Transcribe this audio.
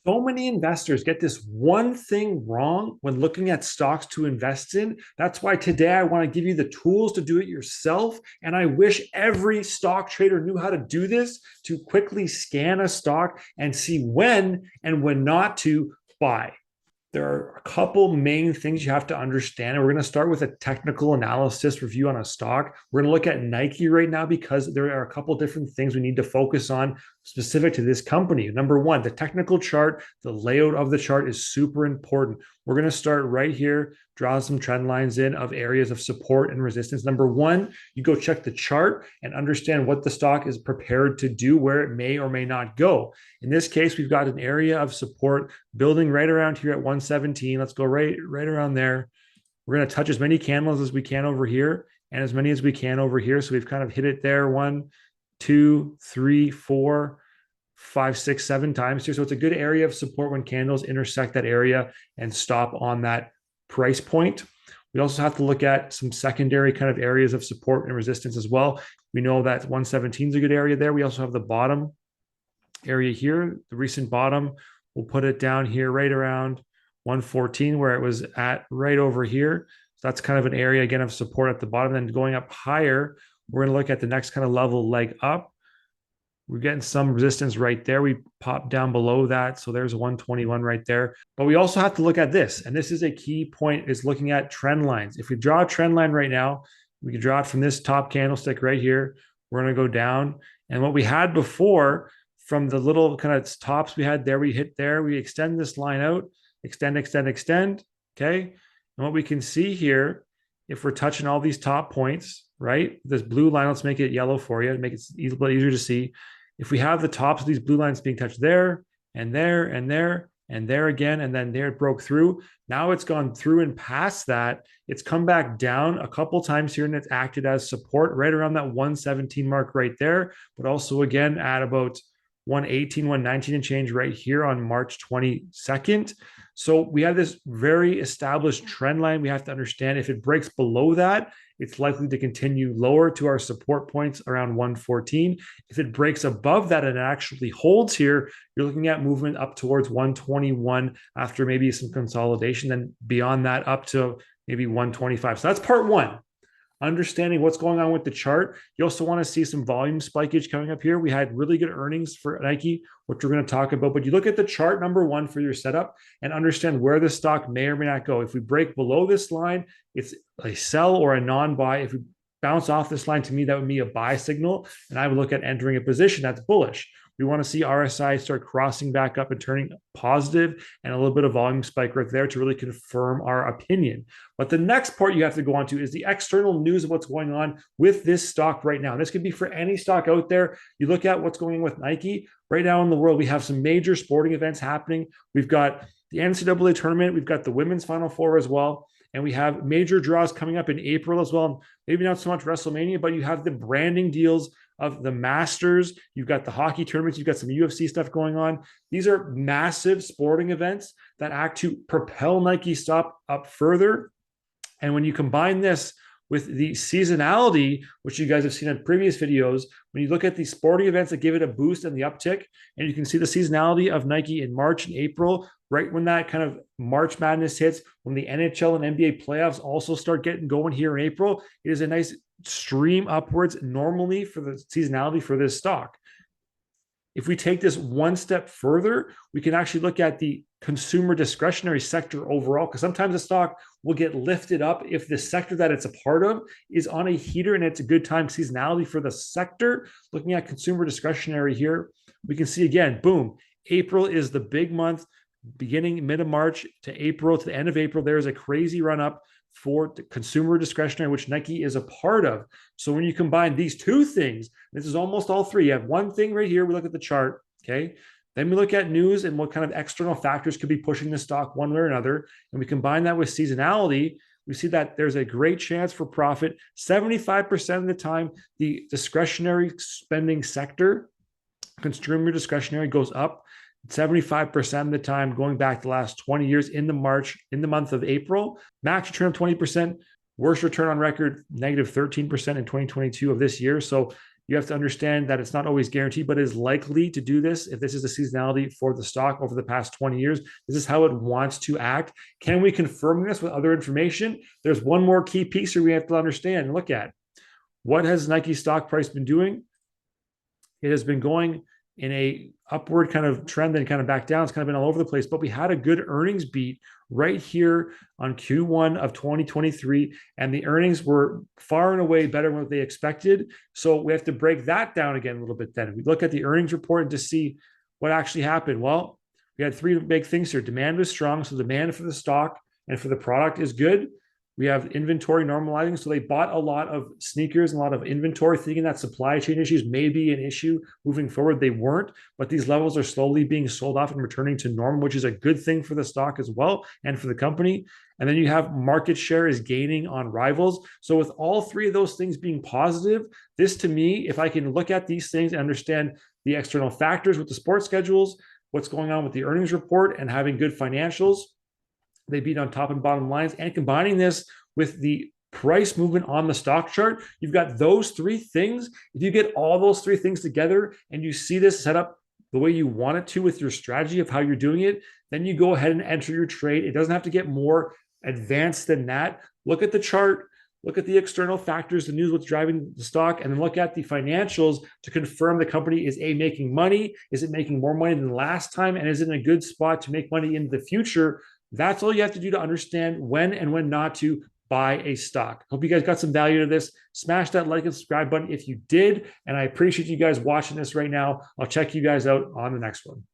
So many investors get this one thing wrong when looking at stocks to invest in. That's why today I want to give you the tools to do it yourself. And I wish every stock trader knew how to do this to quickly scan a stock and see when and when not to buy. There are a couple main things you have to understand. And we're going to start with a technical analysis review on a stock. We're going to look at Nike right now because there are a couple different things we need to focus on specific to this company. Number one, the technical chart, the layout of the chart is super important. We're going to start right here, draw some trend lines in of areas of support and resistance. Number one, you go check the chart and understand what the stock is prepared to do, where it may or may not go. In this case, we've got an area of support building right around here at 117. Let's go right around there. We're going to touch as many candles as we can over here and as many as we can over here. So we've kind of hit it there 1, 2, 3, 4, 5, 6, 7 times here. So it's a good area of support when candles intersect that area and stop on that price point. We also have to look at some secondary kind of areas of support and resistance as well. We know that 117 is a good area there. We also have the bottom area here, the recent bottom. We'll put it down here right around 114 where it was at right over here. So that's kind of an area again of support at the bottom. Then going up higher, we're going to look at the next kind of level leg up. We're getting some resistance right there. We pop down below that. So there's 121 right there. But we also have to look at this. And this is a key point, is looking at trend lines. If we draw a trend line right now, we can draw it from this top candlestick right here. We're going to go down. And what we had before, from the little kind of tops we had there, we hit there, we extend this line out, extend, okay? And what we can see here, if we're touching all these top points, right? This blue line, let's make it yellow for you to make it easier to see. If we have the tops of these blue lines being touched there, and there, and there, and there again, and then there it broke through. Now it's gone through and past that. It's come back down a couple times here, and it's acted as support right around that 117 mark right there, but also again at about 118, 119 and change right here on March 22nd. So we have this very established trend line. We have to understand if it breaks below that, it's likely to continue lower to our support points around 114. If it breaks above that and it actually holds here, you're looking at movement up towards 121 after maybe some consolidation, then beyond that up to maybe 125. So that's part one. Understanding what's going on with the chart. You also want to see some volume spikeage coming up here. We had really good earnings for Nike, which we're going to talk about. But you look at the chart number one for your setup and understand where the stock may or may not go. If we break below this line, it's a sell or a non-buy. If we bounce off this line, to me, that would be a buy signal. And I would look at entering a position that's bullish. We want to see RSI start crossing back up and turning positive, and a little bit of volume spike right there to really confirm our opinion. But the next part you have to go on to is the external news of what's going on with this stock right now. And this could be for any stock out there. You look at what's going on with Nike right now in the world. We have some major sporting events happening. We've got the NCAA tournament. We've got the women's Final Four as well. And we have major draws coming up in April as well. Maybe not so much WrestleMania, but you have the branding deals of the Masters. You've got the hockey tournaments. You've got some UFC stuff going on. These are massive sporting events that act to propel Nike stock up further. And when you combine this with the seasonality, which you guys have seen in previous videos, when you look at the sporting events that give it a boost and the uptick, and you can see the seasonality of Nike in March and April, right when that kind of March madness hits, when the NHL and NBA playoffs also start getting going here in April, it is a nice stream upwards normally for the seasonality for this stock. If we take this one step further, we can actually look at the consumer discretionary sector overall, because sometimes a stock will get lifted up if the sector that it's a part of is on a heater and it's a good time seasonality for the sector. Looking at consumer discretionary here, we can see again, boom, April is the big month. Beginning mid of March to April, to the end of April, there is a crazy run up for consumer discretionary, which Nike is a part of. So when you combine these two things, this is almost all three. You have one thing right here. We look at the chart, okay? Then we look at news and what kind of external factors could be pushing the stock one way or another. And we combine that with seasonality. We see that there's a great chance for profit. 75% of the time, the discretionary spending sector, consumer discretionary, goes up. 75% of the time, going back the last 20 years in the month of April, max return of 20%, worst return on record, negative 13% in 2022 of this year. So You have to understand that it's not always guaranteed, but is likely to do this. If this is the seasonality for the stock over the past 20 years, this is how it wants to act. Can we confirm this with other information? There's one more key piece here we have to understand and look at. What has Nike stock price been doing? It has been going in a upward kind of trend, then kind of back down. It's kind of been all over the place, but we had a good earnings beat right here on Q1 of 2023, and the earnings were far and away better than what they expected. So we have to break that down again a little bit. Then we look at the earnings report to see what actually happened. Well, we had three big things here. Demand was strong, so demand for the stock and for the product is good. We have inventory normalizing. So they bought a lot of sneakers and a lot of inventory, thinking that supply chain issues may be an issue moving forward. They weren't, but these levels are slowly being sold off and returning to normal, which is a good thing for the stock as well and for the company. And then you have market share is gaining on rivals. So with all three of those things being positive, this to me, if I can look at these things and understand the external factors with the sports schedules, what's going on with the earnings report and having good financials, they beat on top and bottom lines, and combining this with the price movement on the stock chart, you've got those three things. If you get all those three things together and you see this set up the way you want it to with your strategy of how you're doing it, then you go ahead and enter your trade. It doesn't have to get more advanced than that. Look at the chart, look at the external factors, the news, what's driving the stock, and then look at the financials to confirm the company is making money, is it making more money than last time, and is it in a good spot to make money in the future. That's all you have to do to understand when and when not to buy a stock. Hope you guys got some value to this. Smash that like and subscribe button if you did. And I appreciate you guys watching this right now. I'll check you guys out on the next one.